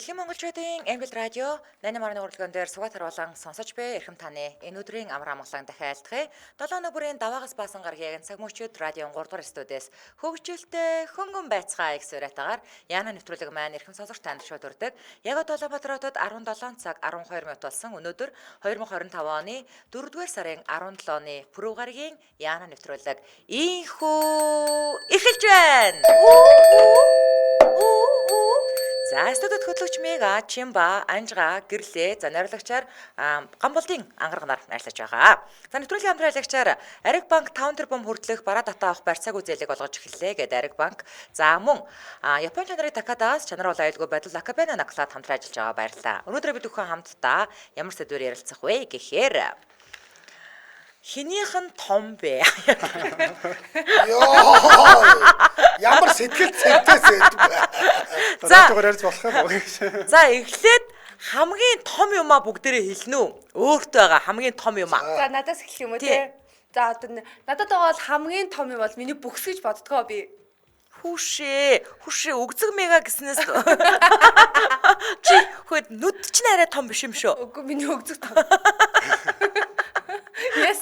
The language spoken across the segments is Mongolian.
Дэлхийн Монголчуудын Англи радио 88.1 урлагийн дээр сугаатар болон сонсож буй эрхэм таны энэ өдрийн амар амгалан дахиалдахыг 7 өнөө бүрийн даваагаас баасан гарагийн цаг мөчид радион 3 дугаар студиэс хөгжилтэй хөнгөн байцгаа их сураатагаар Яна нэвтрүүлэг маань эрхэм сонсогч танд шууд хүрдэг. Яг Улаанбаатар хотод 17 цаг 12 минут болсон өнөөдөр 2025 оны 4-р сарын 17-ны пүрэв гарагийн Яна нэвтрүүлэг ийхүү эхэлж байна. За студид хөтлөгч Мега, Чимба, Анжга, Гэрлээ, за найруулагчаар Гамболдын ангарганаар ажиллаж байгаа. За нэвтрүүлгийн хамтраалагчаар Ариг банк 5 тэрбум хүртэлх бараа татаа авах барьцааг үзээлэг олгож эхэллээ гэдэг Ариг банк. За мөн Японы чанарын Такадаас чанар бол аюулгүй байдал Акабена наклаад хамтран ажиллаж байгаа баярлалаа. Өнөөдөр бид бүхэн хамтдаа ямар сэдвээр ярилцах вэ гэхээр хинийх нь том бэ? Йоо! Ямар сэтгэл цэнтэс байдаг бэ? За ярьж болох юм уу? За эхлээд хамгийн том юмаа бүгдээрээ хэлнэ үү? Өөртөө байгаа хамгийн том юмаа. За надаас эхлэх юм уу те? За одоо надад байгаа бол хамгийн том юм бол миний бүкс гэж боддгоо би. Хүшээ өгзөг мега гэснээс чи хөөд нүд чинь арай том биш юм шүү. Үгүй миний өгзөг том. Yes.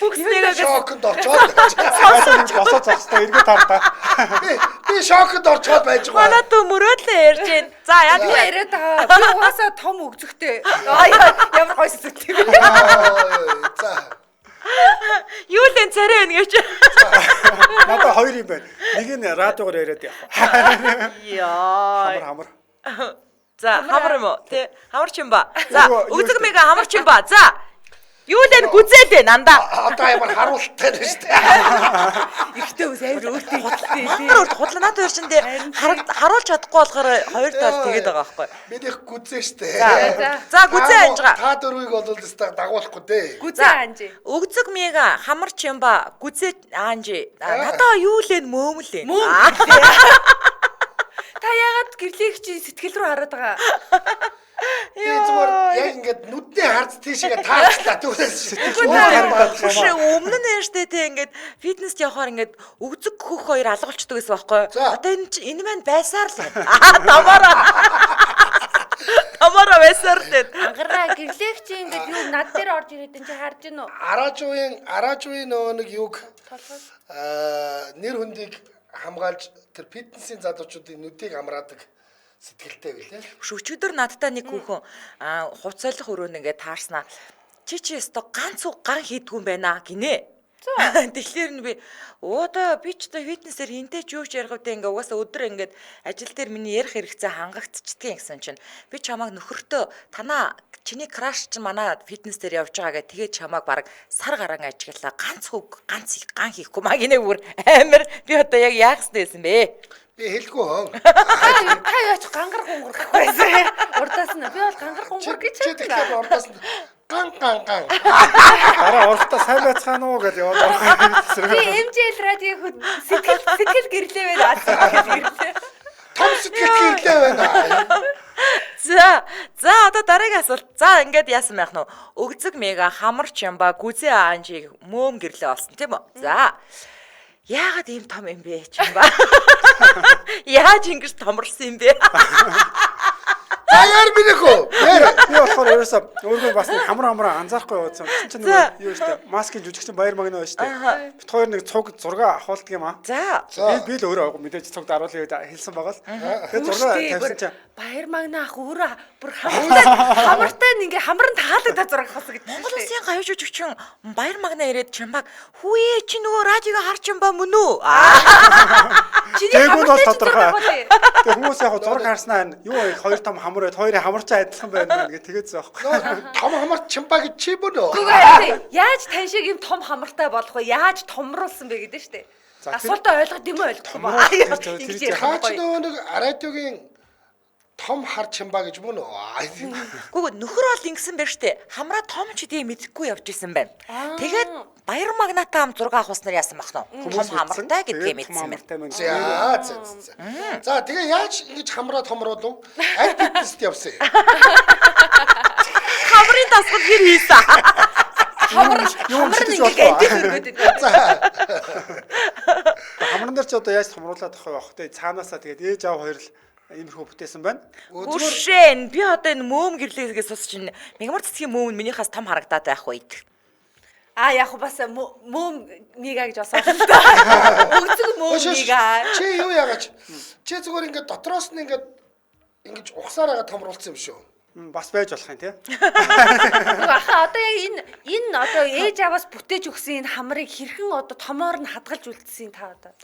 Бүкс мега Шоконд орчоод Босоо зогстой эргээд тартаа. би шоконд орчоод байж байгаа. Манайд мөрөөдлөө ярьж байна. За яа юу яриад байгаа. Би угаасаа том өгзөгтэй. Ямар гоё сэтгэв. За. юу л энэ царай байна гэж. Надад хоёр юм байна. Нэг нь радиогоор яриад явах. Яа. Хамар. За хамар юм уу? Тэ хамар ч юм ба. За өгзөг мега хамар ч юм ба. За юу л энэ гүзээлээ нандаа. Одоо ямар харуулттай байна шүү дээ. Ихтэй үс амар өөртөө хэлтэй тий. Амар худлаа надад ярьж энэ харуулж чадахгүй болохоор хоёр тал тэгээд байгаа байхгүй. Бид их гүзээ шүү дээ. За гүзээ анжгаа. Та дөрвийг бол өстой дагуулахгүй дээ. Гүзээ анжи. Өгзөг мега хамар ч юм ба гүзээ анжи. Надаа юу л энэ мөөмлээ. Та яагаад гэрлийг чи сэтгэл рүү хараад байгаа? Би зүгээр яг ингээд нүдний харц тийшээ таачлаа түүнээс Хүшээ өмнө нь яаштай те ингээд фитнес явахаар ингээд өгзөг хөх хоёр алгуулчдаг гэсэн байхгүй. Одоо энэ маань байсаар л байна. Тамара байсаар л байна. Ангараа гэрлийг чи ингээд юу над дээр орж ирээд энэ чи харж гин үү? Араажуугийн нөгөө нэг юг нэр хүндийг хамгаалж тэр фитнесийн залуучуудын нүдийг амраадаг сэтгэлтэй байлаа. Өчигдөр надтай нэг хүүхэн хувцайлах өрөөнд ингээд таарснаа. Чи өстой ганц ган хийдгүй юм байна гинэ. Тэгэхээр нь би одоо би ч одоо фитнесээр хинтэй ч юу ч ярих үедээ ингээ угаасаа өдөр ингээд ажил дээр миний ярих хэрэгцээ хангагдчихдгийг гэсэн чинь би чамайг нөхөртөө танаа чиний краш ч манай фитнес дээр явж байгаа гэх тэгээд чамайг баг сар гараан ажиглаа ганц ган хийхгүй маа гинэ бүр амар би одоо яг яах гэсэн бэ? Би хэлгүй хөө. Та яач гангар гунгар гэхгүйсэн. Урдаас нь би бол гангар гунгар гэж чи тэгэхээр урдаас нь ган. Араа уртаа сайн байцгаана уу гэж яваад байгаа. Би MJL радиог сэтгэл гэрлээ байна. Том сэтгэл гэрлээ байна. За одоо дараагийн асуулт. За ингээд яасан байх нь өгзөг мега хамар ч юм ба гүзээ анжиг мөөм гэрлээ болсон тийм үү? За яагаад ийм том юм бэ ч юм ба? Яаж ингэж томорсон юм бэ? Аяар минийхөө. Би болохоор ерөөсөө өөрөө бас хамар анзаарахгүй явуулсан. Чинь юу штэ маскын жүжигчин баяр магна байна штэ. Бит хоёр нэг цуг зураг авахулдаг юм аа. За би л өөрөө мэдээж цуг даруулъя гэж хэлсэн байгаа л. Тэгээд зураг тавьсан чинь баяр магна ах өөрөө бүр хамартай ингээ хамран таалагдаад зураг авах гэж. Монгол Улсын гавь жүжигчин баяр магна ирээд чамбаг хүүе чи нөгөө радиог харч юм ба мөн үү? Чиний бол тодорхой. Тэгээд хүмүүс яг зураг харснаа юу хоёр том хамар байд хоёрын хамарчаа адилхан байна гэж тэгээдсэн байхгүй. Том хамар чимба гэж чи бөнөө. Яаж тань шиг юм том хамартай болох вэ? Яаж томруулсан бэ гэдэг штэ. Асуултаа ойлгоод юм ойлгохгүй ба. Ингэж Хаач нөгөө нэг радиогийн том хар чимба гэж мөн үү? Гүг нөхөр бол ингэсэн байж штэ. Хамраа том ч гэдгийг мэдэхгүй явж исэн байна. Тэгээд баяр магнатай хам зураг авах уснаар яасан бах нь. Том хамартай гэдгийг мэдсэн байна. За тэгээ яаж ингэж хамраа томроод уу? Аль фитнест явсан. Хамрын тасгал хэр хийсэн? Хамар нэг антик өргөдөд. Хамран дээр ч одоо яаж томруулаад авах вэ? Цаанаасаа тэгээд ээж аав хоёр л иймэрхүү бүтээсэн байна. Үшэн би одоо энэ мөөм гэрлээс сус чинь мегамар цэцгийн мөөм нь минийхээс том харагдаад байх үед. Яг бас мөөм мига гэж бас сонслоо. Өгцөг мөөм мига. Чи юу яагач? Чи зүгээр ингээд дотроос нь ингээд ингэж ухсаараа томруулсан юм шүү. Бас байж болох юм тий. Аха одоо яг энэ одоо ээж аваас бүтээж өгсөн энэ хамрыг хэрхэн одоо томоор нь хадгалж үлдсэн та одоо.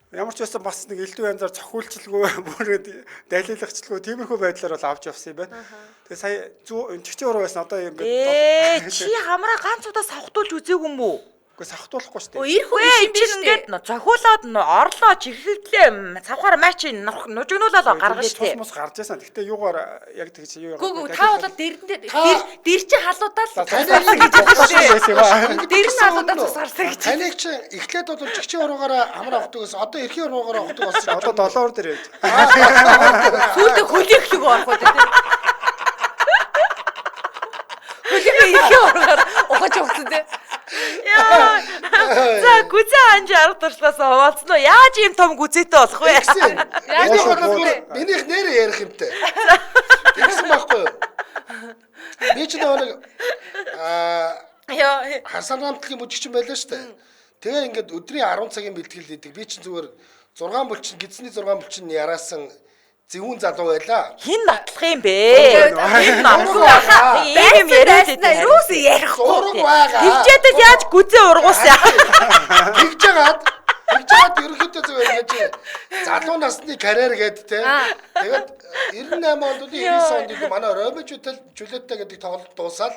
Ямар ч байсан бас нэг элдв янзаар цохиулчлгүй бүрээд далилагчлгүй тиймэрхүү байдлаар бол авч явсан юм байна. Тэгээ сая чигчээ уруу байсан одоо ингээд чи хамраа ганц удаа савхтуулж үзээгүй юм уу? Үгүй сахтуулахгүй шүү дээ. Ирэх үе юм биш ингээд зохиулаад орлоо чихлээ цавхаар маач нужигнуулаад гаргаж штэ. Тус гарч байсан. Гэхдээ юугаар яг тэгж юу Гүг та бол дэр чи халуудаад дэр нь халуудаад тусгарсан гэж. Таныг чи эхлээд бол чигчээ уруугаараа амар авдаг гэсэн. Одоо эрхийн уруугаараа авдаг болсон. Одоо доллар дээр байж. Сүүлдээ хөлөглөг орох үү тийм. Хөлөглөг эрхийн уруугаар ухаж өгсөн тийм. За гүзээ анж арга туршлагаас хуваалцсан уу? Яаж ийм том гүзээтэй болох вэ? Яг бол минийх нэрээ ярих юмтай. Тэгсэн байхгүй юу? Би ч нэг хасан намтлын бүжигчин байлаа шүү дээ. Тэгээ ингээд өдрийн 10 цагийн бэлтгэл хийдэг. Би ч зүгээр 6 булчин гидсний 6 булчин яраасан зэвүүн залуу байла. Хин нотлох юм бэ? Хин нотлох байхаа. Ийм яриад байдаг. Юус ярихгүй. Тэгжээдэл яаж гүзээ ургуулсан? Тэгжээд ерөнхийдөө зүгээр ингэж залуу насны карьер гээд те. Тэгээд 98 онд 99 онд манай Ромео Жулетта гэдэг тоглолт дуусаад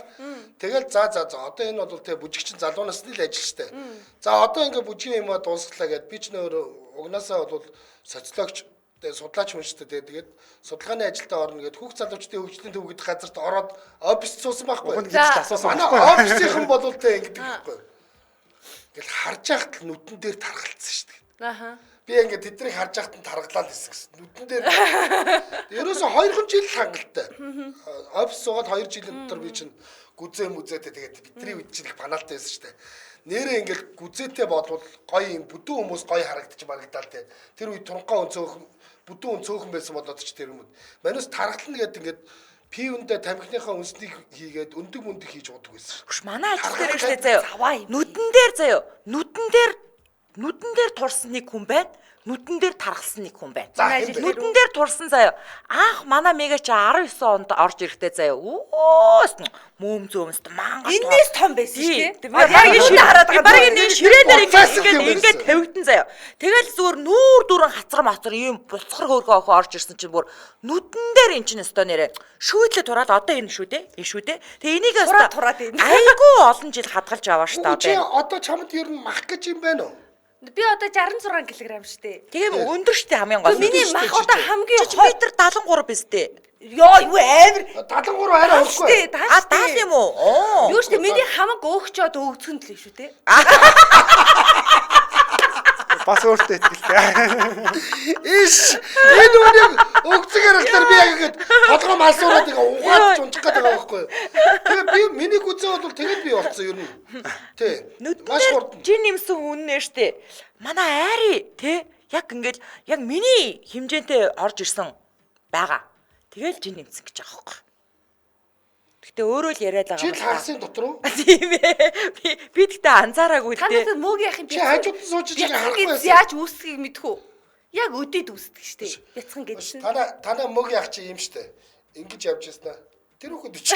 тэгэл за одоо энэ бол те бүжигчин залуу насны л ажил штэ. За одоо ингээ бүжгийн юм дуусглаа гэд би ч нөр угнаасаа бол социологч судлаач хүн шүү дээ. Тэгээд судалгааны ажилдаа орно гэд хүүхд залуучдын хөгжлийн төв гэдэг газарт ороод офис суусан байхгүй. Манай офисийнхан болов те ингэдэг байхгүй. Тэгэл харж яхад л нүдэн дээр тархалцсан шүү дээ. Аха. Би ингээд тэднийг харж яхад нь тархалаад байсан гэсэн. Нүдэн дээр. Ерөөсө 2 жил хангалттай. Офис суугаад 2 жилийн дотор би чинь гүзээ мүзээтэй тэгээд бидний үед чинь их панаалтай байсан шүү дээ. Нэрээ ингээд гүзээтэй болвол гоё юм бүдүүн хүмүүс гоё харагдчих марагдаал те. Тэр үед туранхаа өнцөөхөн бүдүүн өнцөөхөн байсан болоод ч тэр юм. Манус тархална гэдэг ингээд пивэндээ тамхиныхаа үнснийг хийгээд өндөг мөндөг хийж удаг байсан. Хүш манай ажил дээр штэ заяа. Нүдэн дээр заяа. Нүдэн дээр турсан нэг хүн байна. Нүдэн дээр тархалсан нэг хүн байна. Нүдэн дээр турсан заяа. Анх манай мега чи 19 онд орж ирэхдээ заяа. Өөс мөөм зөөмст мангас. Энээс том байсан шүү дээ. Яг энэ ширээ хараад байгаа. Бараг энэ ширээнээр ингээд тавигдан заяа. Тэгэл зүгээр нүүр дүрэн хацар мацар ийм буцхар хөөрхөө охин орж ирсэн чинь бүр нүдэн дээр эн чинь өстой нэрэ шүүдлээ тураад одоо энэ шүү дээ. Энэ шүү дээ. Тэгээ энийг өстой тураад энэ. Айгуу олон жил хадгалж аваа штэ одоо. Чи одоо чамд ер нь мах гэж юм байна уу? Би одоо 66 кг шүү дээ. Тэгээ өндөр штэ хамгийн гол. Миний мах одоо хамгийн метр 73 биз дээ. Ёо юу амир 73 арай дээ. өрхгүй. 70 юм уу? Юу штэ миний хамаг өөгчөөд өгцгөн л шүү дээ. Бас өөртөө итгэлтэй. Иш энэ үнийг өгцөг яриглаар би яг ингэж толгой малсуураад ингээ угааж унчих гэдэг байгаа байхгүй юу. Тэгээ би миний гүзээ бол тэгээд би болцсон ер нь. Тий. Маш хурд. Жин нэмсэн хүн нэ штэ. Манай айри тий яг ингээд яг миний хэмжээтэй орж ирсэн байгаа. Тэгэл жин нэмсэн гэж байгаа байхгүй. Гэтэ өөрөө л яриад байгаа юм. Чи харсан дотор уу? Тийм ээ. Би тэгтээ анзаараагүй Та дээ. надад мөөг яах юм бэ? Чи хажууд нь сууж байгаа харахгүй байсан. Яаж үүсгэхийг мэдхүү. Яг өдөд үүсдэг штэ. Яцхан гэж шин. Танаа мөг яах чи юм штэ. Ингэж явж яснаа. Тэр хүүхэд чи.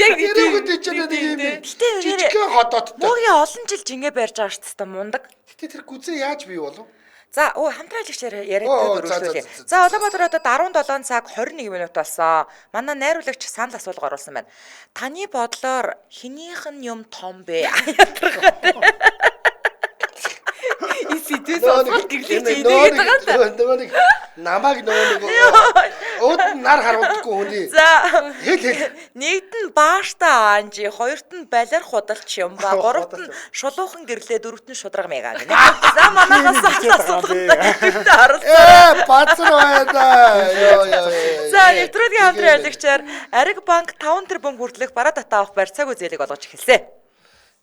Яг тэр хүүхэд чи нэг юм. Жижигхэн ходоодтой. Мөгийн олон жил жингээ барьж байгаа штэ мундаг. Гэтэ тэр гүзээ яаж бий болов? За хамтраалагч яриад дөрөвлөлээ. За Улаанбаатар хотод 17 цаг 21 минут болсон. Манай найруулагч санал асуулга оруулсан байна. Таны бодлоор хинийх нь юм том бэ? Исэдээс осгол гэрлэж идээд байгаа юм. Нэг намайг нэг өөд нар харуулдаггүй хүний. За хэл. Нэгт нь бааштай анжи, хоёрт нь балер худалч юм ба, гуравт нь шулуухан гэрлээ, дөрөвт нь шудраг мега гэнэ. За манайхаас асуултанд харуулсан. Бацар байна. За нэвтрүүлгийн хамтран ярилцагчаар Ариг банк 5 тэрбум хүртэлх бараа татаа авах барьцаагүй зээлийг олгож эхэлсэн.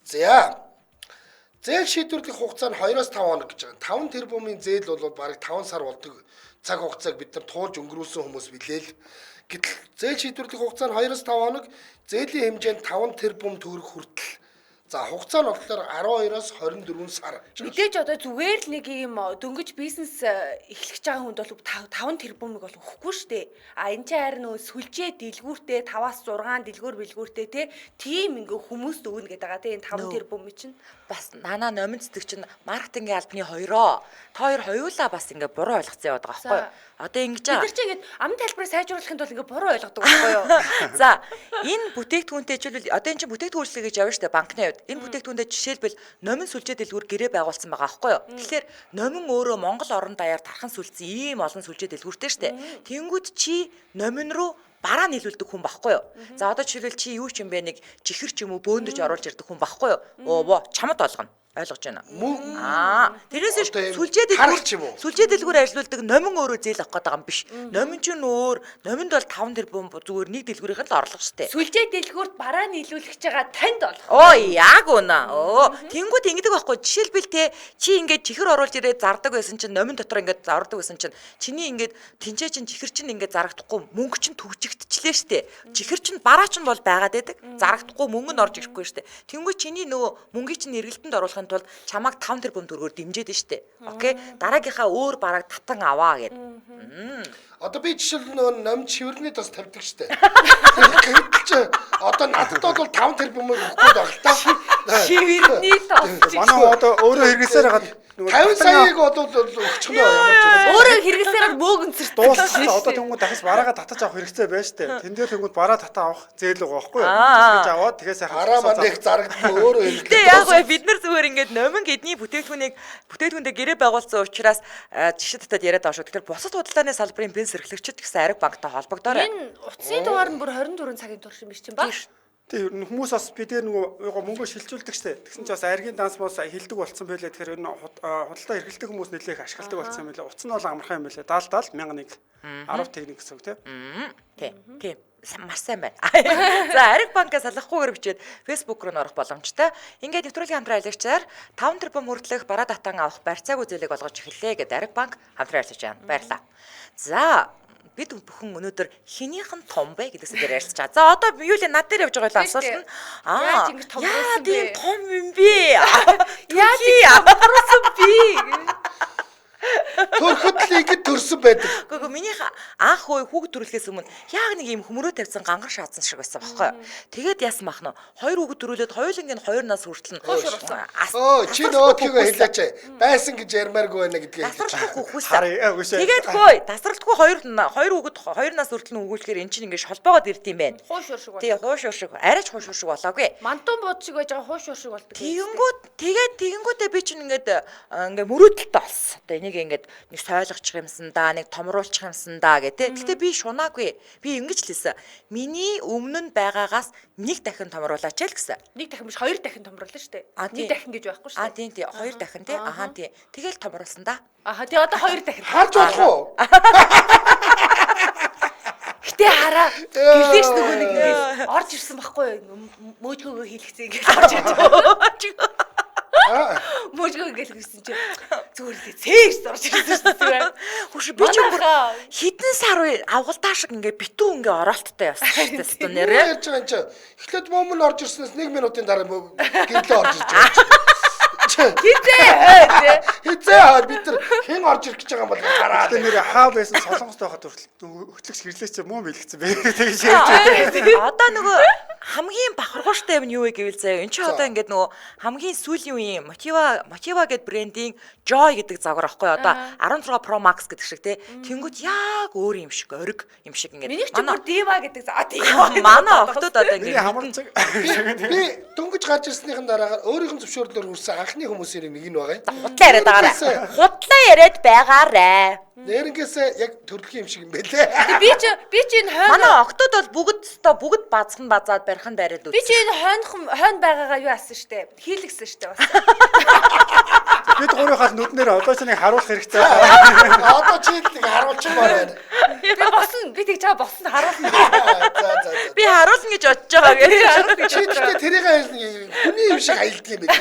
За Зээл шийдвэрлэх хугацаа нь 2-5 хоног гэж байгаа. 5 тэрбумын зээл бол бараг 5 сар болдог цаг хугацааг бид нар туулж өнгөрүүлсэн хүмүүс билээ л. Гэтэл зээл шийдвэрлэх хугацаа нь 2-5 хоног, зээлийн хэмжээнд 5 тэрбум төгрөг хүртэл. За хугацаа нь болохоор 12-оос 24 сар. Мэдээж одоо зүгээр л нэг юм дөнгөж бизнес эхлэж байгаа хүнд бол 5 тэрбумыг бол өгөхгүй шүү дээ. Энэ чинь харин нөө сүлжээ дэлгүүртэй 5-аас 6 дэлгүүр бэлгүүртэй тийм ингээ хүмүүст өгнө гэдэг байгаа тийм 5 тэрбум чинь. Бас нана номин цэцэг чинь маркетингийн албаны хоёроо та хоёр хоёулаа бас ингээ буруу ойлгоцсон яваад байгаа байхгүй юу? Одоо ингэж Бид нар чинь ингээд амын тайлбарыг сайжруулахын тулд ингээ буруу ойлгодог байхгүй юу? За энэ бүтээгдэхүүнтэй жишээлбэл одоо энэ чинь бүтээгдэхүүн үйлчлэг гэж явна шүү дээ банкны хувьд. Энэ бүтээгдэхүүнтэй жишээлбэл номин сүлжээ дэлгүүр гэрээ байгуулсан байгаа байхгүй юу? Тэгэхээр номин өөрөө Монгол орон даяар тархан сүлжсэн ийм олон сүлжээ дэлгүүртэй шүү дээ. Тэнгүүд чи номин руу бараа нийлүүлдэг хүн байхгүй юу? За одоо жишээлбэл чи юу ч юм бэ нэг чихэр ч юм уу бөөндөж оруулж ирдэг хүн байхгүй юу? Оо чамд болгоно. Ойлгож байна. Тэрээс сүлжээ дэлгүүр ажилладаг номин өөрөө зээл авах гэдэг юм биш. Номин ч өөр, номинд бол 5 тэрбум зүгээр нэг дэлгүүрийн л орлого штэ. Сүлжээ дэлгүүрт бараа нийлүүлэх байгаа танд болох. Оо яг үнэ. Тэнгүүд ингэдэг байхгүй. Жишээлбэл те чи ингээд чихэр оруулж ирээд зардаг байсан чинь номин дотор ингээд зардаг байсан чинь чиний ингээд тэнцээ чинь чихэр чинь ингээд зарагдахгүй мөнгө чинь төгжигдчихлээ штэ. Чихэр чинь бараа чинь бол байгаад байдаг. Зарагдахгүй мөнгө нь орж ирэхгүй штэ. Тэнгүүд чиний нөгөө мөнгийг чинь эргэлтэнд оруулах тул чамайг 5 тэрбум төгрөгөөр дэмжиж дээ штэ. Окей. Дараагийнхаа өөр бараг татан аваа гэд. Одоо би жишээл нөгөө номд шивэрний тас тавьдаг штэ. Гэвч одоо надад бол 5 тэрбумыг өгөхгүй байгаа л та. Шивэрний тос. Манай одоо өөрөө хэрэгсээр хагаад 50 саяыг одоо өгчих нь ямар ч юм. Өөрөө хэрэгсээр мөөгөнцөрт дууссан одоо тэнгууд дахиж бараагаа татаж авах хэрэгцээ байна штэ. Тэн дээр тэнгууд бараа татаа авах зээл байгаа байхгүй юу? Тэгж аваад тэгээ сайхан Араа мандах зарагдсан өөрөө хэлдэг. Гэтэ яг бай бид нар зүгээр ингээд номин гэдний бүтээгдэхүүндээ гэрээ байгуулсан учраас жишээ татаад яриад байгаа шүү. Тэгэхээр бусад худалдааны салбарын бенз эрхлэгчид гэсэн Ариг банктай холбогдоорой. Энэ утасны дугаар нь бүр 24 цагийн турш юм биш чинь ба. Тэг ер нь хүмүүс бас бид нөгөө мөнгө шилжүүлдэг штэ. Тэгсэн чинь бас Аригийн данс мос хилдэг болцсон байлээ. Тэгэхээр энэ худалдаа эрхэлдэг хүмүүс нэлээх ашигладаг болцсон байлээ. Утас нь бол амархан юм байлээ. 70 1001 10 техник гэсэн үг Тийм. Маш сайн байна. За Ариг банкаас салахгүйгээр бичээд Facebook руу орох боломжтой. Ингээд нэвтрүүлгийн хамтран айлгчаар 5 тэрбум хүртэлх бараа татан авах барьцаагүй зээлийг олгож эхэллээ гэдэг Ариг банк хамтран айлгч байна. Баярлалаа. За бид бүхэн өнөөдөр хинийх нь том бэ гэдэгсээр ярьж байгаа. За одоо юу л над дээр явж байгаа л асуулт нь яаж ингэ том болсон бэ? Тийм том юм бэ? Яаж ингэ том би? Төрөхөд л ингэж төрсөн байдаг. Гэхдээ минийх анх хүүхд төрүүлэхээс өмнө яг нэг юм хөмрөө тавьсан гангар шаацсан шиг байсан байхгүй юу. Тэгээд яасан мах нь 2 хүүхд төрүүлээд хоёулангийн 2 нас хүртэл нь Чи нөөдгийгөө хэлээч. Байсан гэж ярмааргүй байна гэдгийг хэлж. тасралтгүй хүүхс. үгүй. Тэгээд хөөе тасралтгүй 2 хүүхд 2 нас хүртэл нь өгүүлэхээр эн чинь ингээд шолбоогоод ирд юм байна. Хууш ур шиг Тий хууш ур шиг арайч хууш ур шиг болоогүй. Мантун бод шиг байж байгаа хууш ур шиг болдог. Тэгэнгүүтээ би чинь ингээд мөрөөдөлтөй болсон. Одоо энийг ингээд нэг сойлгочих юмсан да, нэг томруулчих юмсан да гэх. Гэтэ би шунаагүй. Би ингэж л хэлсэн. Миний өмнө нь байгаагаас нэг дахин томруулаач л гэсэн. Нэг дахин биш 2 дахин томруулна шүү дээ. Нэг дахин гэж байхгүй шүү дээ. Тийм 2 дахин тий. Тийм. Тэгэл томруулсан да. Тий одоо 2 дахин. Харж болох уу? Гэтэ хараа. Гэлээш нөгөө нэг орж ирсэн байхгүй юу? Мөөжгөөгөө хийлгэсэн гэж орж ирсэн. Мөөжгөө гэлгэсэн чи зүгээр л цээж орж ирсэн шүү дээ. Хүш би ч бүр хитэн сар авгалдаа шиг ингээ битүү ингээ ороолттой явсан шүү дээ нэрээ. Ярьж байгаа юм чи. Эхлээд момон орж ирснээс 1 минутын дараа гэрлээ орж ирж байгаа. Хизээ бид нар хэн орж ирэх гэж байгаа юм бол хараа. Тэгээ нэр хаа байсан солонгостой байхад хөтлөгч хэрэглээч муу бэлгэсэн бэ. Тэгээ ширж байна. Одоо нөгөө хамгийн бахархууштай юм юу вэ гэвэл заяа. Энд чи одоо ингээд нөгөө хамгийн сүүлийн үеийн Motiva гэдэг брендing Joy гэдэг загвар аахгүй одоо 16 Pro Max гэдэг шиг тий. Тэнгүүд яг өөр юм шиг ориг юм шиг ингээд. Миний ч бүр Diva гэдэг за тийм. Манай охтууд одоо ингээд хамарцаг. Би дөнгөж гарч ирснийхэн дараагаар өөрийнх нь зөвшөөрлөөр хүрсэн анхны хүмүүсийн нэг нь байгаа юм. худлаа яриад байгаарай. Худлаа яриад байгаарай. Нэрнгээсээ яг төрөлхийн юм шиг юм бэлээ. Би чи энэ хойно Манай охтууд бол бүгд базхан базаад барихан бариад үз. би чи энэ хойно байгаагаа юу асан штэ. Хийлгсэн штэ бас. Бид гурийнхаа нүднээр одоо ч нэг харуулах хэрэгтэй. Одоо чи нэг харуулчих байна. Би босон би тэгж байгаа босон харуулна. За. Би харуулна гэж бодож байгаа гэж. Чи тэгтээ тэрийг хүний юм шиг хаялдсан юм байна.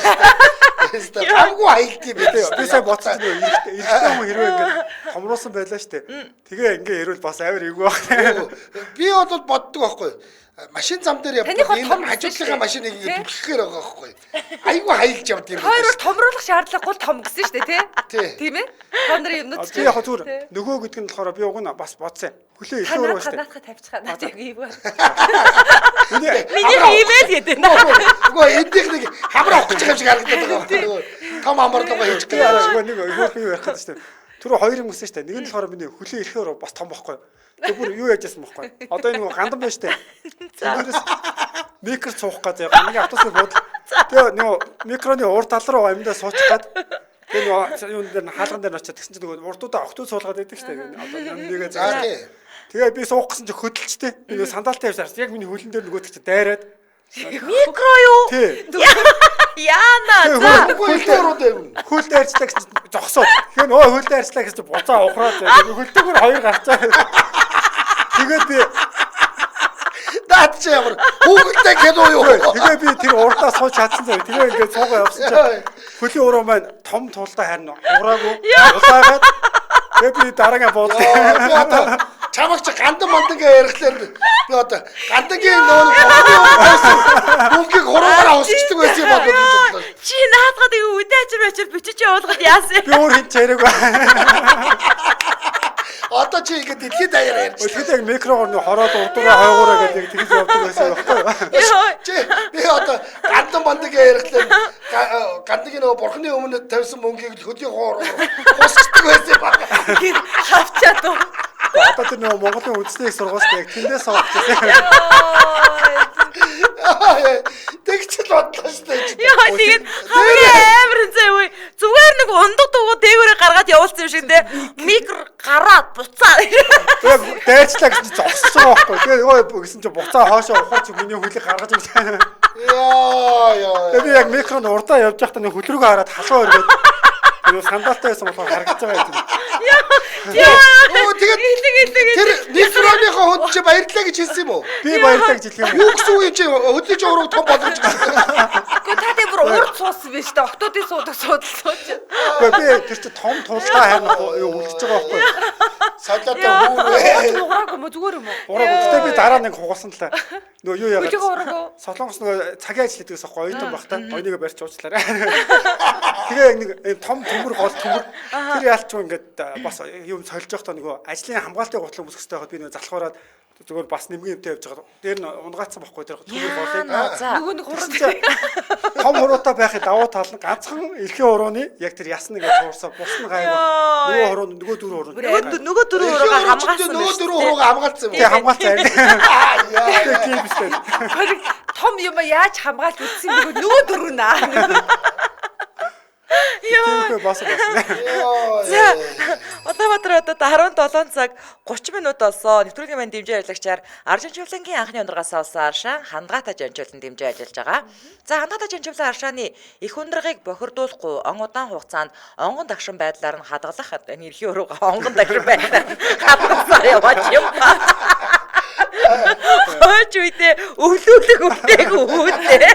Хамгүй хаялдсан юм байна. Би сая боцсон нэг эрэгтэй хүн хэрвээ ингээд томруулсан байлаа штэ. Тэгээ ингээ ирвэл бас амар эвгүй баг. Би бол боддог байхгүй. Машин зам дээр Таныхоо том хажуудлынхаа машиныг ингэ түлхэхээр байгаа байхгүй. Айгу хаялж явд юм. Хоёр бол томруулах шаардлагагүй том гэсэн шүү дээ, Тий. тийм ээ? Та нарын юмнууд Би яг зүгээр нөгөө гэдэг нь болохоор би уг нь бас бодсон. Хөлөө их өөр ба штэ. Танаатаа тавьчихаа. Наад яг ийм байна. Миний имэйл гэдэг нэ. Нөгөө эндих нэг хамар авах гэж юм шиг харагдаад байгаа байхгүй. Том амарлага хийж Би байгаа. нэг хөөх юу ярих гэдэг штэ. Түр хоёр юм өссөн штэ. Нэг нь болохоор миний хөлөө ирэхээр бас том байхгүй. Тэг бүр юу яажсэн байхгүй. Одоо энэ нөгөө гандан байна штэ. Тэрээс микро цуух гэж хамгийн автосны бод. Тэгээ нөгөө микроны урд тал руу амьдаа суучих гад. Тэгээ нөгөө юун дээр хаалган дээр очиад тэгсэн чинь нөгөө урдуудаа октод суулгаад байдаг штэ. Одоо нэгээ За тий. тэгээ би суух гэсэн чинь хөдөлчтэй. Би нөгөө сандалтай явж яг миний хөлн дээр нөгөөд чи дайраад. Микро юу? Тий. Яана. За. Үгүй хэлээрүүд байв. Хөл дайрчлаа гэж зогсоод. Тэгэхээр нөө хөл дайрчлаа гэж буцаа ухраад хөлтэйгээр хоёр гарцаа. Тэгээд би Наад чи ямар хүүхэлтэй кино юу? тэгээ би тэр урдаа сууж чадсан зав. Тэгээ ингээд цуугаа явсан чинь хөлийн уруу маань том тулдаа харин ураагүй улаагаад тэгээ би дараагаа буудлаа. Чамаг чи гандан мандангаа ярихлаар би одоо гандангийн нөгөө бүнгийг хуруугаар авсчихдаг байсан юм болов. Чи наадгаад юу үдээчэр бичиж явуулгаад яасан. Би өөр хин чарэг байна. Одоо чи ингэ дэлхийд даяар ярьж. Тэгээд яг микрогоор нөө хороод урдуугаа хойгоороо гэдэг тэгж явдаг байсан байхгүй. Чи би одоо гандан мандангаа ярихлаар гандангийн нөгөө бурхны өмнө тавьсан мөнгийг хөлийн хуруугаар хусчихдаг байсан юм байна. Хавчаад уу. Одоо тэр нөгөө Монголын үндэсний сургуульд яг тэндээс сонгочихсон. Тэгчл бодлоо шүү дээ. Яа тэгээд хамгийн амар зэ үе. Зүгээр нэг ундаг дугуй дээгүүрээ гаргаад явуулсан юм шиг те. Микро гараад буцаа. Тэгээд дайрчлаа гэж зогсож байгаа байхгүй. Тэгээд өө гэсэн чинь буцаа хоошоо ухарч миний хөлийг гаргаж ирсэн. Яа. Тэгээд би яг микронд урдаа явж байхдаа нэг хөл рүүгээ хараад халуун өргөд. Тэр сандалтай байсан болохоор харагдаж байгаа юм. Оо тэгээд тэр микроныхоо хүнд чи баярлалаа гэж хэлсэн юм уу? Би баярлалаа гэж хэлэх юм. Юу гэсэн үг юм чи хөдөлж уруу том болгож гэсэн. Гэхдээ та тэр бүр урд суусан биш үү? Октодын суудаг сууж. Гэхдээ би тэр чи том тултаа харин юу үлдчихэж байгаа байхгүй. Салаатаа хүүрээ. Ураагүй мө зүгээр юм уу? Ураа би дараа нэг хугалсан талаа. Нөгөө юу яагаад? Хөлийг ураагүй. Солонгос нөгөө цагийн ажил хийдэгс аахгүй оюутан багтаа. Ойныг барьж уучлаарай. Тэгээ нэг том төмөр гол төмөр тэр яалч ингээд бас юм сольж явахдаа нөгөө ажлын хамгаалтын гутлан бүсгэстэй байгаад би нөгөө залхуураад зүгээр бас нэмгийн юмтай явж байгаа. Дээр нь унгаацсан байхгүй тэр төмөр голыг. Нөгөө нэг хуран Том хуруутай байхад давуу тал нь ганцхан эрхийн хурууны яг тэр ясна гэж суурсаа бус нь гайваа. Нөгөө хуруу нөгөө дөрөв хуруу. Нөгөө дөрөв уруугаа хамгаалсан. Нөгөө дөрөв уруугаа хамгаалсан юм. Тэгээ хамгаалцаа. Яа. Тийм биш. том юм яаж хамгаалж үтсэн бэ? Нөгөө дөрөв наа. Тийм бас. За Улаанбаатар одоо 17 цаг 30 минут болсон. Нэвтрүүлгийн маань дэмжээ ажиллагчаар Аржин Чивлэнгийн анхны ундрагаас олсон аршаа хандгаатай жанжуулан дэмжээ ажиллаж байгаа. За хандгаатай жанжуулан аршааны их ундрагыг бохирдуулахгүй он удаан хугацаанд онгон дагшин байдлаар нь хадгалах нэрхийн урууга онгон дагшин байдлаар хадгалсаар яваач юм. Хойч үедээ өвлүүлэг өвтэйг өвдөө.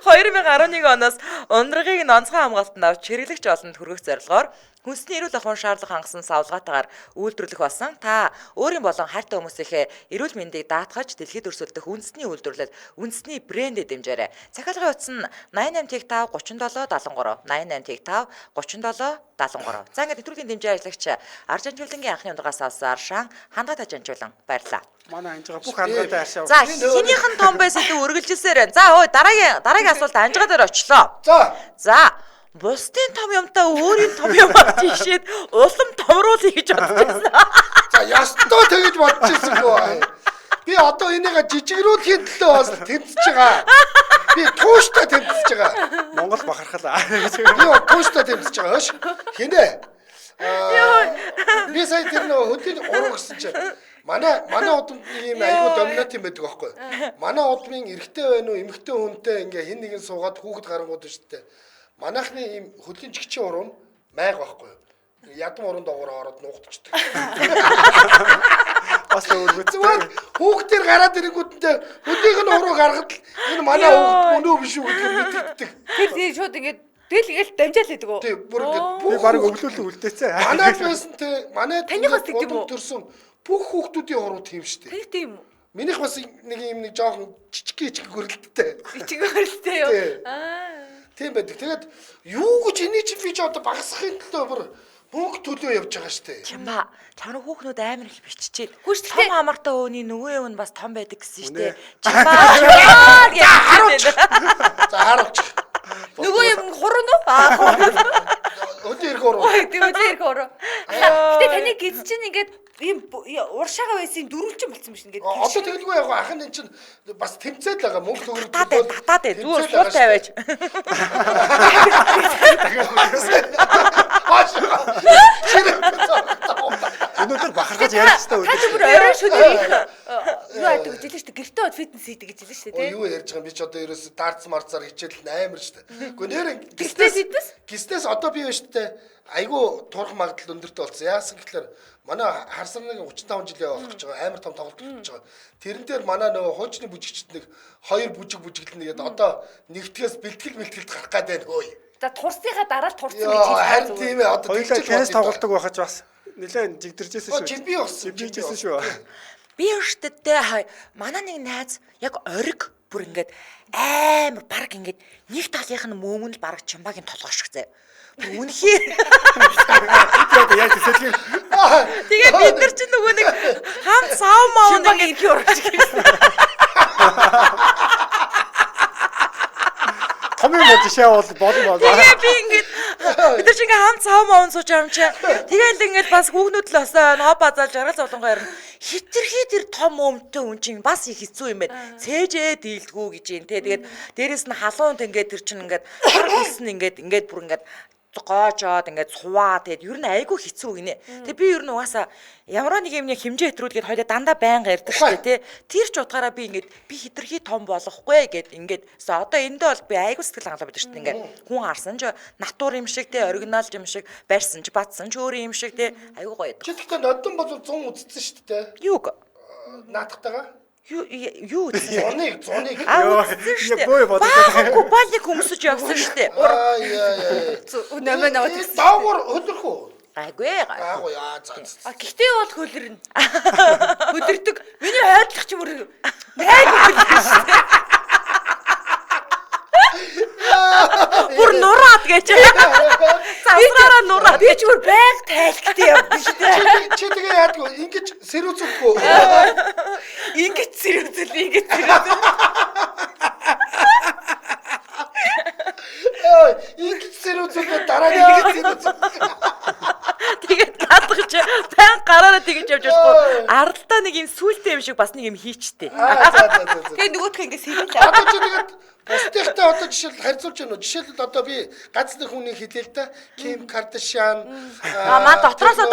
2011 оноос ундрагыг онцгой хамгаалтанд авч хэрэглэгч олонд хүргэх зорилгоор хүнсний эрүүл ахуйн шаардлага хангасан савлгаатаагаар үйлдвэрлэх болсон. Та өөрийн болон хайртай хүмүүсийнхээ эрүүл мэндийг даатгаж дэлхийд өрсөлдөх үндэсний үйлдвэрлэл, үндэсний брендээ дэмжээрэй. Захиалгын утас нь 8855 3773 8855 3773. За ингээд нэвтрүүлгийн дэмжээ ажиллагч Аржин Чивлэнгийн анхны ундрагаас авсан аршаан хандгаатай жанжуулан баярлалаа. Манай анжгаа бүх хандгаатай аршаа. За хинийх нь том байсан дүү үргэлжилсээр байна. За хөөе дараагийн асуулт анжгаа дээр очлоо. За бусдын том юмтай өөрийн том юм тийшээд улам томруулъя гэж бодчихсон. За ястаа тэгэж бодож ирсэнгүй. Би одоо энийг жижигрүүлэхийн төлөө бас тэмцэж байгаа. Би тууштай тэмцэж байгаа. Монгол бахархал. Би тууштай тэмцэж байгаа хөөш. Хинэ. Би сая тэр нөө хөдөлгөөний уруу гэсэн чинь манай удамд ийм айгуу доминант юм байдаг байхгүй. Манай удмын эрэгтэй байна уу, эмэгтэй хүнтэй ингээ хин нэгэн суугаад хүүхэд гарангууд шүү дээ. Манайхны ийм хөлийн жигчийн уруу нь майг байхгүй юу? Ядам уруунд доогоор ороод нуугдчихдаг. Бас өөргөцтэй. Зүгээр хүүхдээр гараад ирэнгүүтээ хөлийг нь уруу гаргад энэ манай хүүхд өнөө биш үү гэдгийг мэддэг. Тэр шууд ингээд тэгэл дамжаал хийдэг үү? Тий, бүр ингээд Би баг өглөөлөө үлдээцээ. манайд байсан те манай Танихаас тийм үү? төрсөн бүх хүүхдүүдийн уруу тийм шүү дээ. Тэр тийм үү? Минийх бас нэг жоохон жижиг гөрөлттэй. Ичиг хөрөлтэй юу? Тий. Аа. Тийм байдаг. Тэгээд юу гэж эний чинь би ч одоо багасхын төлөө бүр мөнгө төлөө явж байгаа шүү дээ. Чамба чамруу хүүхнүүд амар их биччихээд. Хүч Том тэгтээ- амартай өөний нөгөө өвн бас том байдаг гэсэн шүү дээ. Үнэ. Чамба гэж харуулж. За харуулж. Нөгөө юм хуруу нөө? Аа хуруу. Өдөр ирэх уруу. Ой, тийм үү хуруу. Гэтэ таны гиз чинь ингээд ийм уршаага байсан дөрвөлжин болсон биш ингээд. Одоо тэгэлгүй яг ахын энэ чинь бас тэмцээд л байгаа мөнгө төгрөг. Татаад ээ зүгээр суул тавиач. Өнөөдөр бахархаж ярих хэрэгтэй Та үү? бүр орой шөнөөр их юу яадаг гэж хэлсэн шүү дээ. Гэртээ бод фитнес хийдэг гэж хэлсэн шүү дээ. Юу ярьж байгаа юм би ч одоо ерөөсө даарц марцаар хичээл амар шүү дээ. Гэхдээ нэр Гистээс фитнес? гистээс одоо би байна шүү дээ. Айгу турах магадлал өндөртэй болсон. Яасан гэхээр манай харсарныг 35 жилийн болох гэж байгаа амар том тоглолт хийж байгаа. Тэрэн дээр манай нөгөө хуучны бүжигчд нэг 2 бүжиглэнэ гэдэг одоо нэгтгэс бэлтгэл гарах гээд байна хөөе. За турсныхаа дараа турсан гэж Яа харин тийм ээ одоо Хоёулаа теннис тоглолдог байхаж бас нэлээд жигдэржсэн шүү. Жимби болсон. Жимбижсэн шүү. Би өөртөө манай нэг найз яг ориг бүр ингээд амар баг ингээд нэг талынх нь мөөмөн л баг чамбагийн толгоошг заяа. Үнэхээр Яг тэсэлхий. тэгээ бид нар чинь нөгөө нэг хам сав мав Чимбагийн ирэх урагч гэсэн. Том юм бол жишээ болно. тэгээ би ингээд бид нар чинь ингээд хам сав мав сууж байгаа юм чи. Тэгээл ингээд бас хүүгнүүд л осоо ноо базаал жаргал зовлонгоо ярина. Хитрхий тэр том өмтөө үн чинь бас их хэцүү юм байна. Цээжээ дийлдгүү гэж юм те. Тэгээд дээрэс нь халуун ингээд тэр чинь ингээд хэлсэн ингээд бүр ингээд гоожоод ингээд суваа тэгээд ер нь айгүй хэцүү гинэ. Тэгээд би ер нь угаасаа ямар нэг юмны хэмжээ хэтрүүлгээд хоёлаа дандаа байнга ярьдаг шүү дээ тий. Тэр ч утгаараа би ингээд би хитрхи том болохгүй гэд ингээд одоо эндээ бол би айгүй сэтгэл хангалуун байдаг шүү дээ. Ингээд хүн харсан ч натур юм шиг тий оригинал юм шиг барьсан ч батсан ч өөр юм шиг тий айгүй гоё байдаг. Чи тэгтээ нодон бол 100 үзсэн шүү дээ. Юуг Наадахтайгаа. юу үзсэн? Зуныг. Үзсэн шүү дээ. Бөө бодож Баагүй балыг өмсөж явсан шүү дээ. Яа. Нэмээ наваад гэсэн. Даавар хөдөрх үү? Гайгүй. Гаагүй яа за. А гэхдээ бол хөлөрнө. Хөлөрдөг. Миний хайрлах ч юм уу. Найг Бүр нураад гэж. Завсраараа нураад. би ч бүр байг тайлттай явдаг шүү дээ. Чи тэгээ яадгүй ингэж сэрүүцэхгүй. Ингэж зэрэгзэл. Ингэж сэрүүцэхгүй дараа нь ингэж сэрүүцэх. Тэгээд гадагч байн гараараа тэгж явж байгаа. Аралдаа нэг юм сүултээ юм шиг бас нэг юм хийчтэй. За. Тэгээ нөгөөх ингэ сэрүүлээ. Одоо чи тэгээд бусдынхтай одоо жишээл харьцуулж байна уу? Жишээлбэл одоо би ганц нэг хүний хэлээ л да. Ким Кардашиан Маа дотроосоо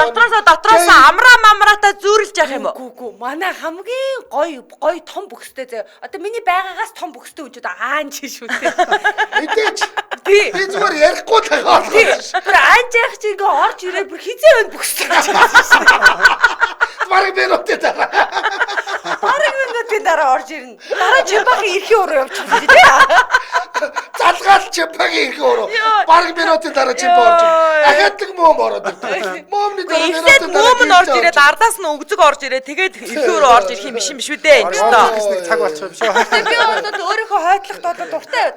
амраа зүүрлж явах юм уу? Гү манай хамгийн гоё том бүхстэй зөө. Одоо миний байгаагаас том бүхстэй үжид аанч шүү дээ. мэдээч. Тий. Би зүгээр ярихгүй л байгаа бол. Тэр аанч яах чи ингээ орж ирээд бүр хизээ өн бүхстэй гэж хэлсэн шүү дээ. Бараг минутын дараа. Бараг минутын дараа орж ирнэ. Дараа чимбагийн эрхийн уруу явчихсан тий. Залгаал чимпагийн ирэх өөрөө. Бараг минутын дараа чимпа орж ирнэ. Ахаад нэг мөөм ороод ирдэг. Мөөмний дараа Эхлээд минутын дараа мөөм нь орж ирээд ардаас нь өгзөг орж ирээд тэгээд эрхөөрөө орж ирэх юм биш юм шүү дээ энэ ч Орж тоо. гэсэн нэг цаг болчих юм шүү. Би одоо өөрийнхөө хойдлохт одоо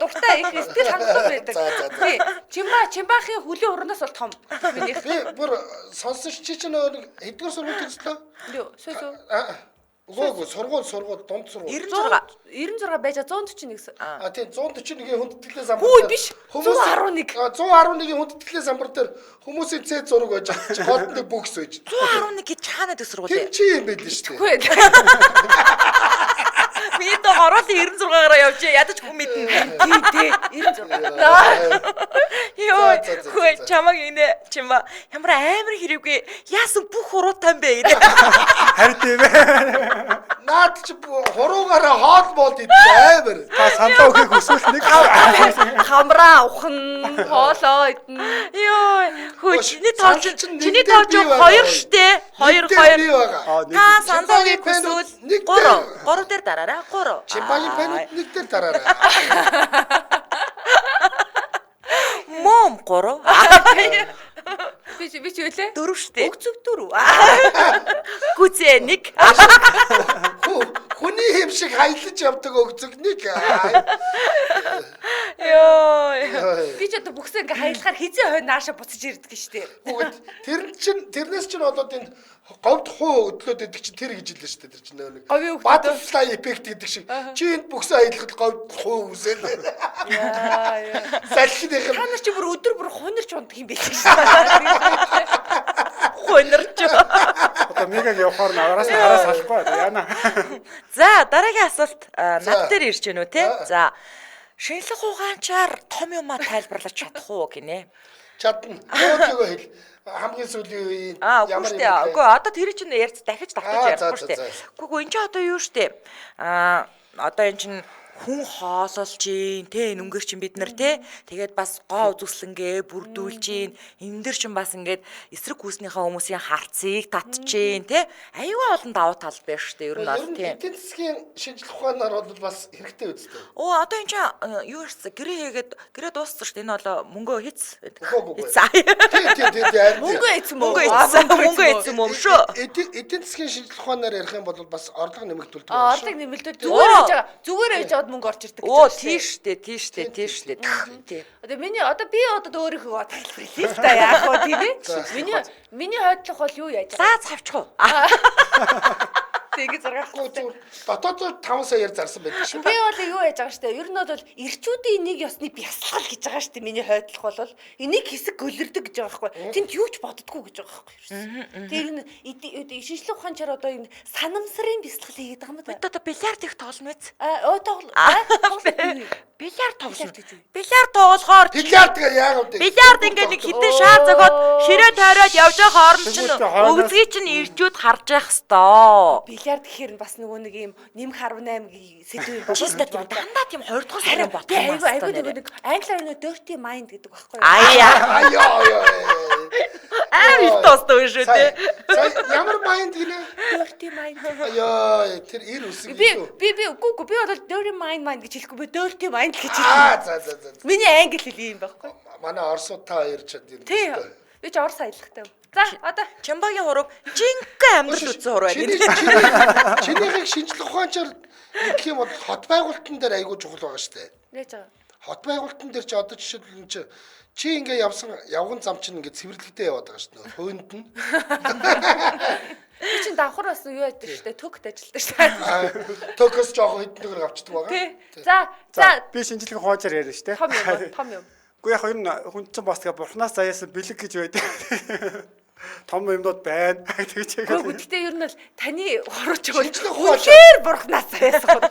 дуртай их сэтгэл хангалуун байдаг. Тий. Чимбахийн хүлийн урнаас бол том. Минийх. би бүр сонсож чи нэг хэдгээр сургууль төгслөө? Юу, сөөсөө. Үгүй сургууль дунд сургууль. 96 байж 141. Тийм 141-ийн хүндэтгэлээ самбар. Хүү биш. 111. 111-ийн хүндэтгэлээ самбар дээр хүмүүсийн цэд зураг байж байгаа. Голдны бүкс байж. 111 гэж чаанад сургууль. Тэр чи юм байл шүү дээ. Хүү. Би одоо хороолын 96-аараа явж ядаж хүн мэднэ. Тий, 96. Йоо, хөөе чамаг инэ чимба ямар амар хэрэггүй яасан бүх уруутай юм бэ гэдэг. Харин тийм ээ. наад чи хуруугаараа хоол моол идэх амар. Та сандаа өгөх өсвөл нэг Хамраа ухна, хоолоо идэнэ. Йоо. Хөө чиний Сандал тоож чинь чиний нэг тоож дээр бий 2 байгаа. штэ. 2 Нэг дээр бий байгаа. Та сандаагийн Чимпанзин хүсвэл нэг 3 дээр. 3 дээр дараарай. 3. Чимпанзин пенүүд нэг дээр дараарай. Мом 3. Би ч үлээ. 4 штэ. Өгцөг 4. Гүзээ 1. Хүний хэм шиг хаялж явдаг өгзөг нэг. Йоо. Би ч одоо бүхсээ ингээ хаялахаар хизээ хой нааша буцаж ирдэг штэ. Хүүхэд тэрнээс чинь болоод энэ говьд хуу өдлөөд идэг чинь тэр гэж хэлсэн шүү дээ. Тэр чинь нэг Говийн хүү butterfly effect гэдэг шиг. Чи энд бүксээ аялахад говьд хуу үсэл. Салхиных Та нь нар чи бүр өдөр бүр хонирч ундаг юм биш штэ. Хөнөрч. одоо мегаг явахаар араас салахгүй яана. За дараагийн асуулт над дээр ирж гэнэ үү те? За шинжлэх ухаанчаар том юма тайлбарлаж чадах уу гинэ? чадна. Өөрийгөө хэл. Хамгийн сүүлийн үеийн Үгүй штэ. Үгүй одоо тэр чинь ярьц дахиж давтаж За, ярихгүй за, штэ. за. Үгүй энэ чинь одоо юу штэ? Одоо энэ чинь хүн хоололж гин те нүнгэр чин бид нар те тэгээд бас гоо үзэсгэлэнгээ бүрдүүлж гин энэ дэр чин бас ингээд эсрэг хүүснийхээ хүмүүсийн харцыг татж гин те аюулгүй олон давуу тал байна штэ ер нь бол те. эдийн засгийн шинжлэх ухаанаар бол бас хэрэгтэй үстэй. Одоо энэ чинь юу ирсэн гэрээ хийгээд гэрээ дууссан штэ энэ бол мөнгөө хийц. Үгүй. За. Мөнгө эцэн Мөнгө эцсэн мөнгө эцсэн юм шүү. Эдийн засгийн шинжлэх ухаанаар ярих юм бол бас орлого нэмэгдүүлдэг. Орлог нэмэлтүүд зүгээр байж байгаад мөнгө орж ирдэг. Оо тийш штэ. Тий. Одоо би өөрийнхөө тайлбарлая л та яах вэ тийм ээ? Миний хойдлох бол юу яаж байгаа? За цавчих уу. Тэгээ зургахгүй. Дотоод 5 саяар зарсан байдаг шүү. Би бол юу яаж байгаа штэ. Ер нь бол ирчүүдийн нэг ёсны бясалгал гэж байгаа штэ. Миний хойдлох бол энийг хэсэг гөлөрдөг гэж байгаа байхгүй. Тэнд юу ч боддггүй гэж байгаа байхгүй. Тэр энэ шинжлэх ухаанчаар одоо энэ санамсрын бясалгал хийгээд байгаа юм да. Одоо бильярд их тоглоно үз. Бильярд тоглоно. Бильярд тоглохоор Бильярд гээ яагаад вэ? бильярд ингээд нэг хитэн шаа зөгөөд ширээ тойроод явж байгаа хооронд чинь өвзгий чинь ирчүүд харж явах хэвээр. Бильярд гэхээр бас нөгөө нэг юм нэм 18-гийн сэдвээр Чистэ тийм дандаа тийм 20 дугаар сарын бодох юм байна. айгуу нэг англиар нэг dirty mind гэдэг байхгүй юу? Аяа. Амар тоостой шүү дээ. Ямар майнд гинэ? Dirty mind. Аяа, тэр ир үсэг Би юу? үгүй би бол dirty mind гэж хэлэхгүй би dirty mind гэж хэлсэн. За. Миний англи хэл юм байхгүй. Манай орсууд та хоёр ч юм. Тий. Би ч орс аялахтай. За одоо Чамбагийн хурав жинхэнэ амьдрал үтсэн хурав байна. Чинийхийг шинжлэх ухаанчаар гэх юм бол хот байгуулалтан дээр айгүй чухал байгаа шүү дээ. нээж байгаа. Хот байгуулалтан дээр чи одоо жишээлбэл чи ингээ явган зам чинь ингээ цэвэрлэгдээ яваад байгаа шүү дээ. Хөөнд нь. Би чинь давхар бас юу яадаг шүү дээ. Төгт ажилладаг шүү дээ. Токос жоохон хэдэн төгрөг авчдаг байгаа. Тий. За Би шинжлэх ухаанчаар яриа штэ. том юм. Гэхдээ яг энэ хүн чинь бас тэгээ бурхнаас заяасан бэлэг гэж байдаг. Том юмнууд байна. Тэгж Гэхдээ ер нь бол таны хурууч Шинжлэх өгөл ухаанчаар. үнээр бурхнаас яасан.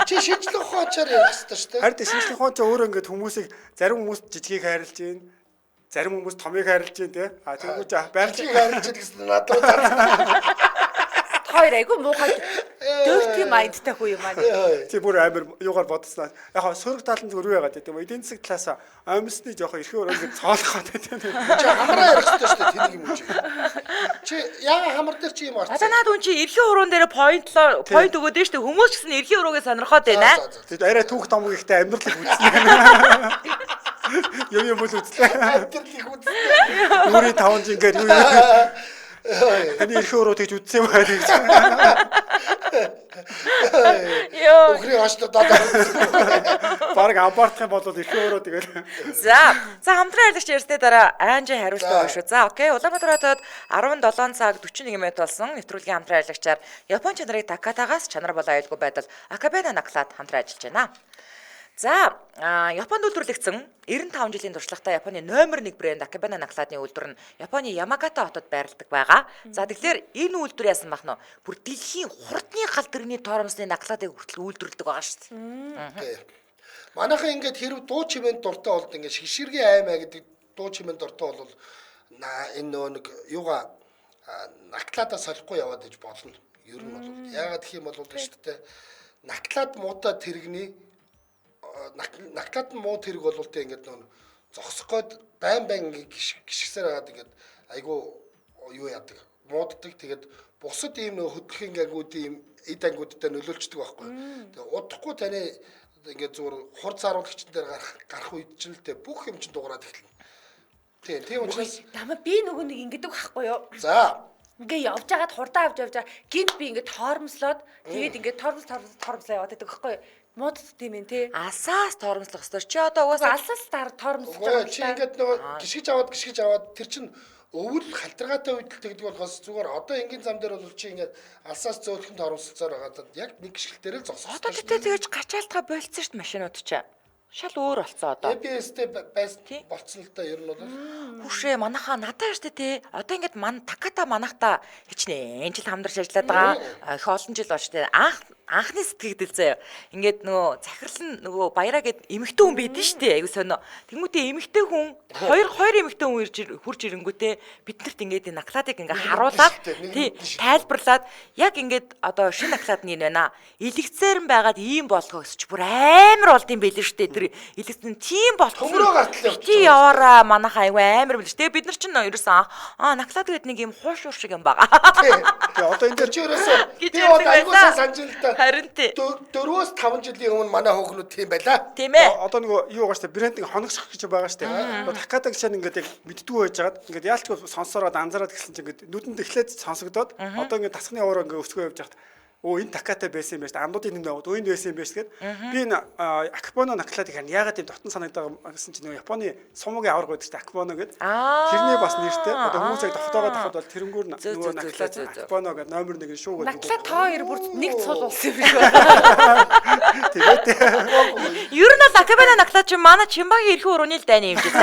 Чи шинжлэх ухаанчаар ярих хэрэгтэй шүү дээ. харин шинжлэх ухаанчаа өөрөө ингээд хүмүүсийг зарим хүмүүс жижигийг хайрлаж гин, зарим хүмүүс томыг хайрлаж гин тий. Тэгвэл Чи байгалийн харж гэсэн надад зарсан. Хоёр айгу муухай dirty mindтай хүү юм аа. чи бүр амар юугаар бодснаа. Яг сөрөг талын зүгээр юу яагаад гэдэг вэ? Эдийн засаг талаас амьсны жоохон эрхээ өрөөлөг цоолох гэдэг. Чи хамраа ярих хэрэгтэй шүү дээ. Тэнийг юм чи. Чи яга хамар дээр чи юм Одоо орсон. наад үн чи эрхийн уруун дээр point өгөөд нь штэ хүмүүс ч гэсэн эрхийн уруугээ сонирхоод байна. Тэгэд арай түүх том ихтэй амьдралыг үзнэ. Юм бол үзлээ. Амьдралыг үзсэн. Нүрийн 5 жингээр юу юм. Таны эрхийн уруу тэгж үдсэн байх гэж. Йоо. Өхрийн хашд дадаа. Бараг амбартах юм бол эрхийн уруу тэгэл. За хамтран ярьлагч ярьсны дараа Анжи хариултаа шүү. За окей. Улаанбаатар хотод 17 цаг 41 минут болсон нэвтрүүлгийн хамтран ярьлагчаар Япон чанарыг Такатагаас чанар болоо аюулгүй байдал Акабена наклаад хамтран ажиллаж байна. За Японд үйлдвэрлэгдсэн 95 жилийн туршлагатай Японы номер 1 брэнд Акабена наклаадны үйлдвэр нь Японы Ямагата хотод байрладаг байгаа. За тэгэхээр энэ үйлдвэр яасан бах нь бүр дэлхийн хурдны гал дэргэний тоормсны наклаадыг хүртэл үйлдвэрлэдэг байгаа шүү дээ. Манайхан ингээд хэрв дуу чимээнд дуртай болд ингээд шгшэргийн аймаа гэдэг дуу чимээнд дуртай бол энэ нөгөө нэг юугаа наклаадаа солихгүй яваад иж болно. Ер нь бол яагаад гэх юм бол шүү дээ. Нагтлаад муутай тэрэгний нагтлаад муу тэрэг бол тэ ингээд нөө зогсох гээд байн ингээд гიშгсээр хагаад ингээд айгу юу яадаг. Мууддаг. Тэгээд бусад ийм нөө хөдөлгөөн ангуудын ийм эд ангуудтай нөлөөлчдөг байхгүй. Тэгээд удахгүй таны ингээд зүгээр хур зааруулагчдын дээр гарах үед ч л тэ бүх юм чинь дуурайд эхэлнэ. Тийм учраас намайг би нөгөө нэг ингэдэг байхгүй юу? за Ингээ явж байгаад хурдан авч явж байгаа. Гинт би ингээ тоормслоод тэгээд ингээ тоормслоо яваад байдаг байхгүй юу? Мод тийм ээ тий. Алсаас тоормслох ёстой. Чи одоо угаасаа Алсаас тоормслож үгүй чи ингээд нөгөө гიშгэж аваад тэр чин өвөл халдрагатай үед тэгдэг болохоос зүгээр одоо энгийн зам дээр бол чи ингээд алсаас зөөлхөн торомсолцоор байгаа. Яг нэг гიშгэл дээр л зогсох. одоо тэгэж гачаалтгаа болцсон шүү дээ машинууд ч. Шал өөр болцсон одоо. ABS-тэй болцсон л да ер нь бол. Хүшээ манайхаа надаа штэ тий. Одоо ингээд таката манайхта хичнээн жил хамдарч ажиллаад байгаа. Их олон жил болж тий. Анхны сэтгэгдэл заяа. Ингээд нөгөө захирал нь нөгөө баяраа гэд эмэгтэй хүн байдэн штэ. Айгу сонио. Тэнгүүтээ эмэгтэй хүн хоёр эмэгтэй хүн хурж ирэнгүүтээ биднэрт ингээд энэ накладыг ингээд харуулаад тий тайлбарлаад яг ингээд одоо шинэ наклад нь энэ байна. Илэгцээр нь байгаад ийм болгоо гэсч бүр амар болд юм байлээ штэ. Тэр илэгцэн тийм болох Төмрөө гартал явчих. Тий яваараа манайхаа айгу амар билж. Тэгээ бид нар чинь ерөөсөн наклад гэдэг нэг юм хуушуур шиг юм байгаа. Тэгээ одоо энэ дээр чи ерөөсөө би одоо айгуусаа санаж л да. Харин тий. 4-5 жилийн өмнө манай хөөгнүүд тийм байлаа. Тийм ээ. Одоо нөгөө юу байгаа штэ брендинг хоногсох гэж байгаа штэ. Таката гэж ингээд яг мэддгүү байж хагаад ингээд яалтгүй сонсороод анзаараад гэсэн чинь ингээд нүдэнд эхлээд сонсогдоод одоо ингээд тасхны аваар ингээд өсгөө явж хахад энэ таката байсан юм байна штэ. Андуудын нэмд аваад энэ байсан юм байна штэ. Би энэ акпоно накладыг харин ягаад тийм дотн санагдаа гэсэн чинь нөгөө Японы сумгийн аварга байдаг штэ акпоно гэдэг. Тэрний бас нэртэй. Одоо хүмүүсийг давхтагаад бол тэрнгүүр нөгөө наклад акпоно гэдэг номер 1 шүү гэдэг. наклад тоо хоёр бүр нэг цул болсон юм шиг. Тэгээд Ер нь л акабана наклад чи манай Чимбагийн эрхийн урууны л дайны юм жисэн.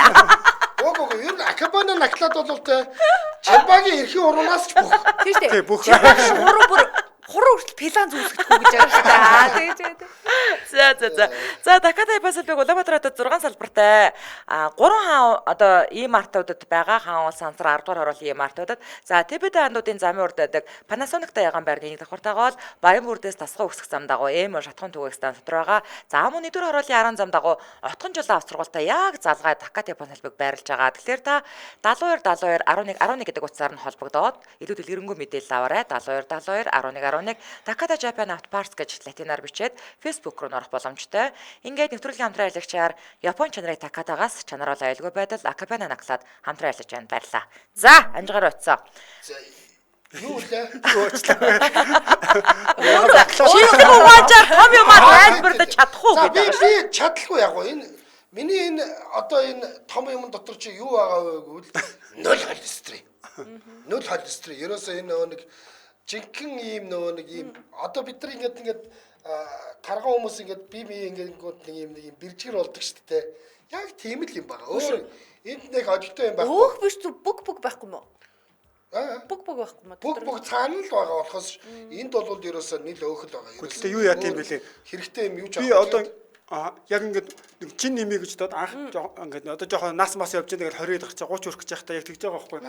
Үгүй ер нь акабана наклад бол тэ Чимбагийн эрхийн уруугаас ч бүх. Тийм шүү дээ. Тэг, бүх. Хуруу бүр хуруу хүртэл пилан зүсгэхгүй гэж байгаа шүү дээ. За Таката Пасалбэг Улаанбаатар хотод 6 салбартай 3 хаан одоо E-Mart-уудад байгаа хаан уул сансар 10 дугаар хороолын E-Mart-уудад за ТБ даандуудын замын урд байдаг Panasonic-тай ягаан байрны нэг давхартайгоол Баян бүрдээс тасгай өсөх зам дагуу Эм шатхан түгээх стан дотор байгаа. За мөн 1 дугаар хороолын 10 зам дагуу отхон жолоо авцрагуултай яг залгай Таката Пасалбэг байрлаж байгаа. Тэгэхээр та 72 11 11 гэдэг утсаар нь холбогдоод илүү дэлгэрэнгүй мэдээлэл аваарай. 72 11 11 Takata Japan Auto Parts гэж латинаар бичээд Facebook руу орох боломжтой. Ингээд нэвтрүүлгийн хамтран аялагчаар Япон чанарын Takatagаас чанар бол аюулгүй байдал Akabana наклаад хамтран аярлаж байна. Баярлалаа. За, амжигаар утсаа. Юу лээ? Чи угаачаар том юм тайлбарлаж чадах уу За гэдэг. би чадлаггүй яг гоо энэ миний энэ одоо энэ том юм дотор чи юу байгаа вэ гэвэл 0 холестерин. 0 холестерин. Ерөөсөө энэ нөгөө нэг жинхэнэ ийм нөгөө нэг ийм одоо бид нар ингээд тарган хүмүүс ингээд бие ингээд нэг юм бэржгэр болдог шүү дээ. Яг тийм л юм байгаа. Өөр энд нэг ожилтой юм байхгүй. Өөх биш зү бүг байхгүй юм уу? Бүг байхгүй юм уу? Бүх цаана л байгаа болохоос энд бол ерөөсөө нийл өөхөл байгаа. Гэхдээ юу яа тийм бэлээ. Хэрэгтэй юм юу ч Би одоо яг ингээд нэг чин нэмий гэж дод анх ингээд одоо жоохон нас мас явж байгаа тэгэл 20-д гарч 30 хүрэх гэж байхдаа яг тэгж байгаа байхгүй.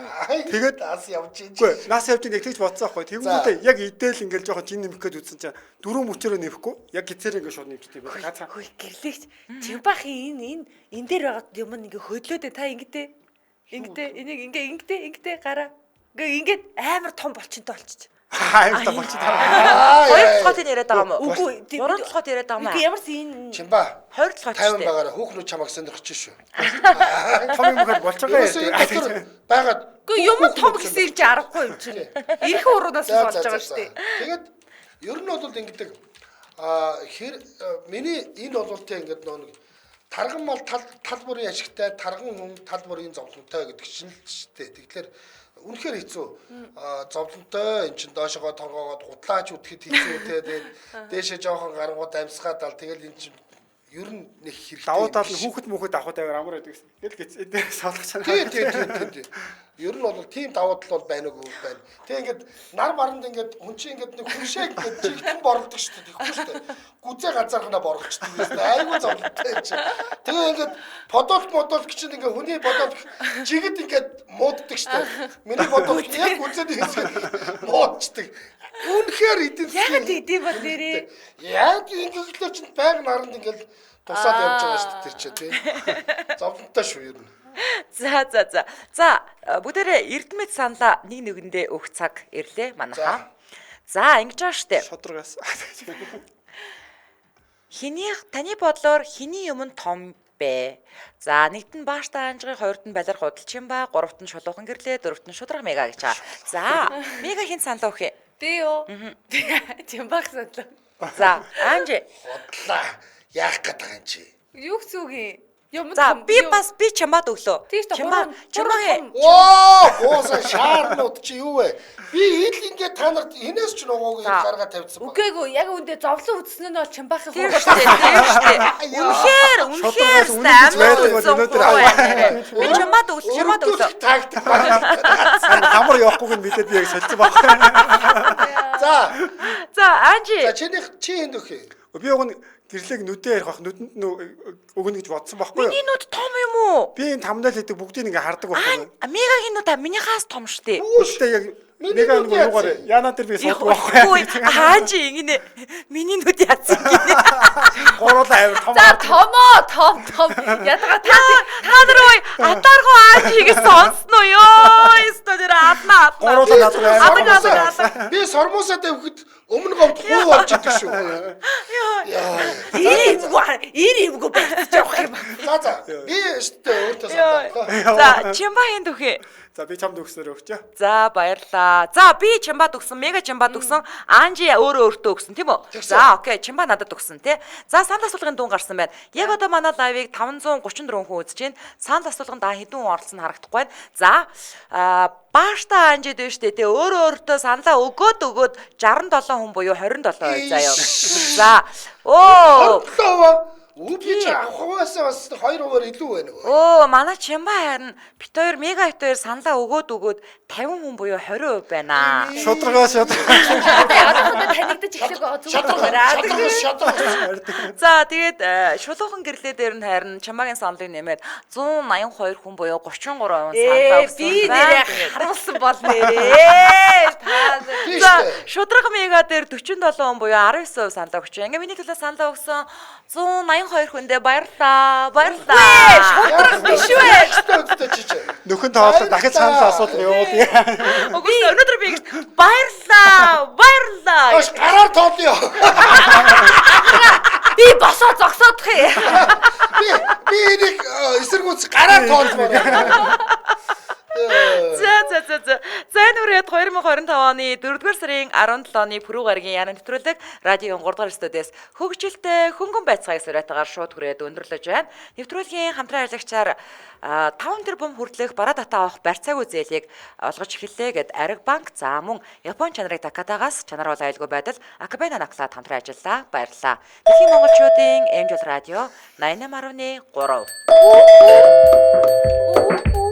Тэгээд нас явж ийн. Үгүй нас явж яг тэгж бодсон байхгүй. Тэгвэл яг идэл ингээд жоохон чин нэмэх гээд үзсэн чинь 4 мөчөөрөө нэмэхгүй яг гизээр ингээд шууд нэмчихдээ байна. Гацаа. Хөөе гэрлэгч Чимбахийн энэ дээр байгаа юм ингээ хөдлөөдөө та ингэдэ. Энийг ингээ гараа. Ингээд амар том болчинтой болчих. Аймта болчих. Хоёр толгойд яриад байгаа юм уу? Үгүй. Гурван толгойд яриад байгаа юм аа. Ямарс энэ Чимба. Хоёр толгойд 50 шүү. байгаараа хүүхнүүд чамайг сонирхож шүү. Том юм гээд болж байгаа Ерөөсөө энэ дотор байгаад үгүй юм том гэсэн юм чи аргагүй юм чинь. Ирэх уруунаас л болж байгаа шүү дээ. Тэгээд ер нь бол ингэдэг миний энэ бол тэ ингэдэг нэг тарган мал тал бүрийн ашигтай тарган хүн тал бүрийн зовлонтой гэдэг чинь л шүү дээ. Тэгэхээр үнэхээр хэцүү. Зовлонтой эн чин доошогоо торгоогоод гутлаач үтгэхэд хэцүү те. Тэгээд дээшээ жоохон гарангууд амьсгаад дал тэгэл эн чин ер нь нэг хэрэгтэй. давуу тал нь хүүхэд мөхөд авах таваар амар байдаг гэсэн. Тэгэл гэж энэ салгах чанаа. Тийм. Ер нь бол тийм давуу тал бол байна уу байна. Тэг ингээд нар баранд ингээд хүн чинь ингээд нэг хүншээ ингээд жигтэн борлдог шүү дээ. Тэгэхгүй шүү дээ. Гүзээ ганцаархнаа боргочдөг юм. Айгуу зовлонтой юм чинь. Тэгээ ингээд бодолт чинь ингээд хүний бодолт жигэд ингээд мууддаг шүү дээ. Миний бодолт яг гүзээний хэсэг мууддаг. Үнэхээр эдийн Яг засгийн идэв бол нэрээ. яг ингээл чинь байг наранд ингээл тусаад явж байгаа шүү дээ тэр чинь тий. Зовлонтой шүү ер нь. За бүгдээрээ Эрдэмэд саналаа нэг нэгэндээ өгөх цаг ирлээ манайхаа. За ингэж байгаа штэ. Шудрагаас. Таны бодлоор хэний юм том бэ? За нэгт нь Бааштай Анжгийн, хоёрт нь Балер Худалчин ба, гуравт нь Шулуухан гэрлээ, дөрөвт нь Шудраг Мега гэж байгаа. За Мега хин саналаа өгөх юм. Би юу? Чимбаг саналаа. За Анжи. Бодлаа. Яах гээд байгаа юм чи? Юу гэсэн үг юм? За би чамбад өглөө. Чимбаг. Гооса шаарнууд чи юу вэ? Би ил ингээд та нарт энэс ч нугаагүй гаргаад тавьсан ба. Үгүй яг үндэ зовлон үзсэн нь бол Чимбагын Тийм штэ. Үнэхээр би чамбад өглөө. Тактик байна. Хамар явахгүйг нь мэдээд би яг солилцсон байна. За Анжи. чи энд өгөх юм. Би уг нь гэрлэг нүдээ ярих бах нүдэнд өгнө гэж бодсон байхгүй юу? Миний нүд том юм уу? Би энэ тамдал хийдэг бүгдийг ингээ хардаг байхгүй юу? Мегагийн нүд минийхаас том штэ. Гэхдээ яг Мега нэг юугаар яна дээр би сууддаг байхгүй юу? Анжи ингэнэ. Миний нүд яцсан гинэ. Гуруула авир том. За том. Ядгаа Та нар ой атааргоо Анжигийг сонсон уу ёо? Стодер атна. Гуруула надад Би сормосоо тавьхэд өмнө говд хуу болж идэг шүү. Ирэмгүй байх жоох юм. За би өстө өөртөө санаа. За чимба энд үхэ. За би чамд өгснөр өгчөө. За баярлаа. За би чимбад өгсөн, Мега чимбад өгсөн, Анжи өөртөө өгсөн тийм үү? За окей, чимба надад өгсөн тий. За санал асуулгын дуун гарсан байна. Яг одоо манай лайвыг 534 хүн үзэж байна. Санал асуулганд хэдэн хүн оролцсон харагдахгүй байна. За Бааштай Анжид биш үү тий. Өөртөө саналаа өгөөд 67 хүн буюу 27% заяа. За Үгүй чи авахгүйсаа бас 2%-аар илүү байна уу? Манай чимба харин бит хоёр Мега бит хоёр саналаа өгөөд 50 хүн буюу 20% байна. Шудрагаас Одоо танигдаж эхлэх байгаа зүгээр. За тэгээд шулуухан гэрлээ дээр нь харин чамагийн саналыг нэмээд 182 хүн буюу 33% саналаа өгсөн. Би нэрээ харуулсан бол нэрээ. За Шудраг Мега дээр 47 хүн буюу 19% саналаа өгч. Ингээ миний төлөө саналаа өгсөн 182 хүндээ баярлаа. Шудраг биш үү? нөхөн тоолоо дахиж санал асуудал явуулъя. Үгүй өнөөдөр би баярлаа. Гараар тоолё. Би босоо зогсоодох юм. Би энийг эсэргүүц гараар тоолмоор. За энэ үрээд 2025 оны 4-р сарын 17-ны пүрэв гарагийн яна нэвтрүүлэг радио 3-р студиэс хөгжилтэй хөнгөн байцаагаас уриатагаар шууд хүрээд өндөрлөж байна. Нэвтрүүлгийн хамтран ажиллагчаар 5 тэрбум хүртэлх бараа татаа авах барьцаагүй зээлийг олгож эхэллээ гэд Ариг банк за мөн Япон чанарыг Такатагаас чанар бол айлгүй байдал Акабена наклаад хамтран ажиллаа. Баярлалаа. Дэлхийн монголчуудын Эмжил радио 88.3